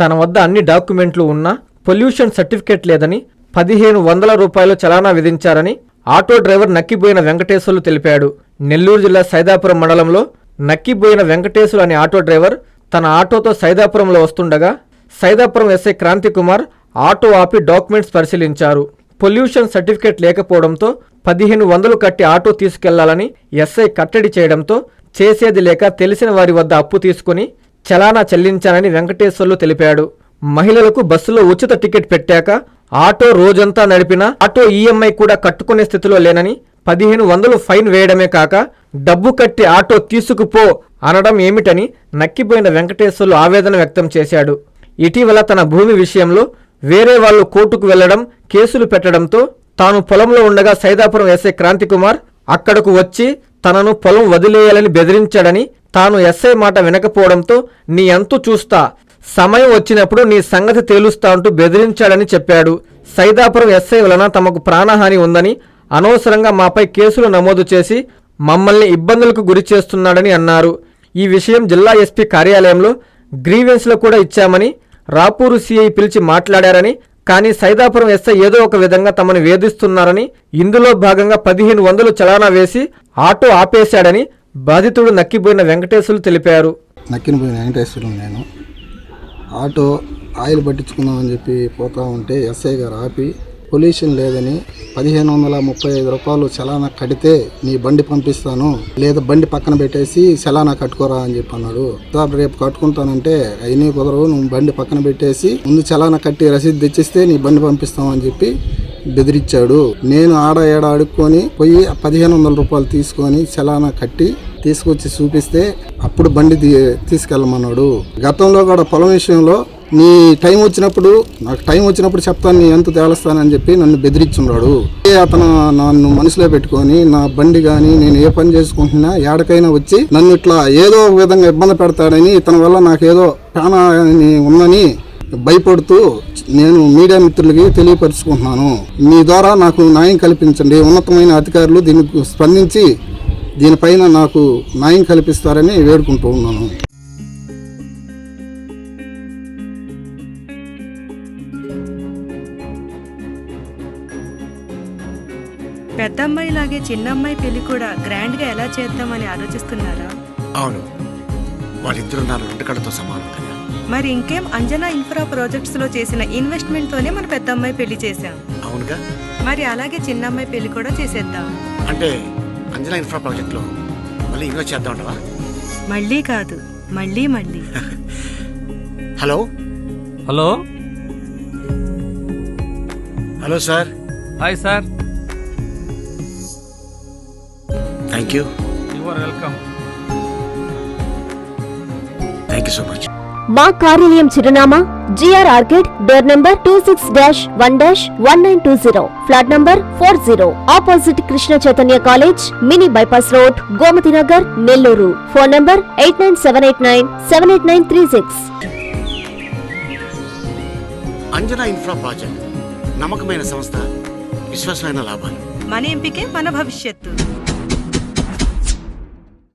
తన వద్ద అన్ని డాక్యుమెంట్లు ఉన్నా పొల్యూషన్ సర్టిఫికేట్ లేదని 1500 రూపాయలు చలానా విధించారని ఆటో డ్రైవర్ నక్కిబోయిన వెంకటేశ్వర్లు తెలిపాడు. నెల్లూరు జిల్లా సైదాపురం మండలంలో నక్కిబోయిన వెంకటేశ్వర్లు అనే ఆటో డ్రైవర్ తన ఆటోతో సైదాపురంలో వస్తుండగా సైదాపురం ఎస్ఐ క్రాంతికుమార్ ఆటో ఆపి డాక్యుమెంట్స్ పరిశీలించారు. పొల్యూషన్ సర్టిఫికేట్ లేకపోవడంతో 1500 కట్టి ఆటో తీసుకెళ్లాలని ఎస్ఐ కట్టడి చేయడంతో చేసేది లేక తెలిసిన వారి వద్ద అప్పు తీసుకుని చలానా చెల్లించానని వెంకటేశ్వర్లు తెలిపాడు. మహిళలకు బస్సులో ఉచిత టికెట్ పెట్టాక ఆటో రోజంతా నడిపినా ఆటో ఈఎంఐ కూడా కట్టుకునే స్థితిలో లేనని 1500 ఫైన్ వేయడమే కాక డబ్బు కట్టి ఆటో తీసుకుపో అనడం ఏమిటని నక్కిపోయిన వెంకటేశ్వర్లు ఆవేదన వ్యక్తం చేశాడు. ఇటీవల తన భూమి విషయంలో వేరే వాళ్లు కోర్టుకు వెళ్లడం, కేసులు పెట్టడంతో తాను పొలంలో ఉండగా సైదాపురం ఎస్ఐ క్రాంతికుమార్ అక్కడకు వచ్చి తనను పొలం వదిలేయాలని బెదిరించాడని, తాను ఎస్ఐ మాట వినకపోవడంతో నీ అంతు చూస్తా, సమయం వచ్చినప్పుడు నీ సంగతి తేలుస్తా అంటూ బెదిరించాడని చెప్పాడు. సైదాపురం ఎస్ఐ వలన తమకు ప్రాణహాని ఉందని, అనవసరంగా మాపై కేసులు నమోదు చేసి మమ్మల్ని ఇబ్బందులకు గురి చేస్తున్నాడని అన్నారు. ఈ విషయం జిల్లా ఎస్పీ కార్యాలయంలో గ్రీవెన్స్లో కూడా ఇచ్చామని, రాపూరు సిఐ పిలిచి మాట్లాడారని, కానీ సైదాపురం ఎస్ఐ ఏదో ఒక విధంగా తమను వేధిస్తున్నారని, ఇందులో భాగంగా 1500 చలానా వేసి ఆటో ఆపేశాడని బాధితుడు నక్కిపోయిన వెంకటేశ్వర్లు తెలిపారు. నక్కిపోయిన వెంకటేశ్వర్లు నేను ఆటో ఆయిల్ పట్టించుకుందామని చెప్పి పోతా ఉంటే ఎస్ఐ గారు ఆపి పొల్యూషన్ లేదని 1535 రూపాయలు చలానా కడితే నీ బండి పంపిస్తాను, లేదా బండి పక్కన పెట్టేసి చలానా కట్టుకోరా అని చెప్పి అన్నాడు. రేపు కట్టుకుంటానంటే అయినా కుదరవు, నువ్వు బండి పక్కన పెట్టేసి ముందు చలానా కట్టి రసీదు తెచ్చిస్తే నీ బండి పంపిస్తామని చెప్పి బెదిరించాడు. నేను ఆడ ఏడ అడుక్కొని పోయి 1500 రూపాయలు తీసుకొని చలానా కట్టి తీసుకొచ్చి చూపిస్తే అప్పుడు బండి తీసుకెళ్ళమన్నాడు. గతంలో కూడా పొలం విషయంలో నీ టైం వచ్చినప్పుడు, నాకు టైం వచ్చినప్పుడు చెప్తాను, నీ ఎంత తేలుస్తానని చెప్పి నన్ను బెదిరించున్నాడు. అతను నన్ను మనసులో పెట్టుకొని నా బండి కానీ నేను ఏ పని చేసుకుంటున్నా ఏడకైనా వచ్చి నన్ను ఇట్లా ఏదో విధంగా ఇబ్బంది పెడతాడని, ఇతని వల్ల నాకేదో ప్రాణాన్ని ఉందని భయపడుతూ నేను మీడియా మిత్రులకి తెలియపరుచుకుంటున్నాను. మీ ద్వారా నాకు న్యాయం కల్పించండి. ఉన్నతమైన అధికారులు దీనికి స్పందించి దీనిపైన నాకు న్యాయం కల్పిస్తారని వేడుకుంటూ ఉన్నాను. పెద్దమ్మాయి లాగే చిన్నమ్మాయి పెళ్లి కూడా గ్రాండ్ గా ఎలా చేద్దామని ఆలోచిస్తున్నారా? అవును, వాళ్ళిద్దరు నా రెండు కళ్ళతో సమానం కదా. మరి ఇంకేం, అంజనా ఇన్ఫ్రా ప్రాజెక్ట్స్ లో చేసిన ఇన్వెస్ట్మెంట్ తోనే మన పెద్దమ్మాయి పెళ్లి చేశాం. అవునుగా, మరి అలాగే చిన్నమ్మాయి పెళ్లి కూడా చేసేద్దాం. అంటే అంజనా ఇన్ఫ్రా ప్రాజెక్ట్ లో మళ్ళీ ఇన్వెస్ట్ చేద్దాం అంటావా? మళ్ళీ కాదు, మళ్ళీ మళ్ళీ. Hello hello hello sir. Hi sir. Thank you. You are welcome. Thank you so much. మా కార్యాలయం చిరునామా GR orchid, door number 26-1-1920, flat number 40, opposite Krishna Chaitanya college, mini bypass road, Gomathi Nagar, Nellore. Phone number 8978978936. Anjana infra project నమ్మకమైన సంస్థ, విశ్వాసమైన లాభాలు. మన ఎంపికే మన భవిష్యత్తు.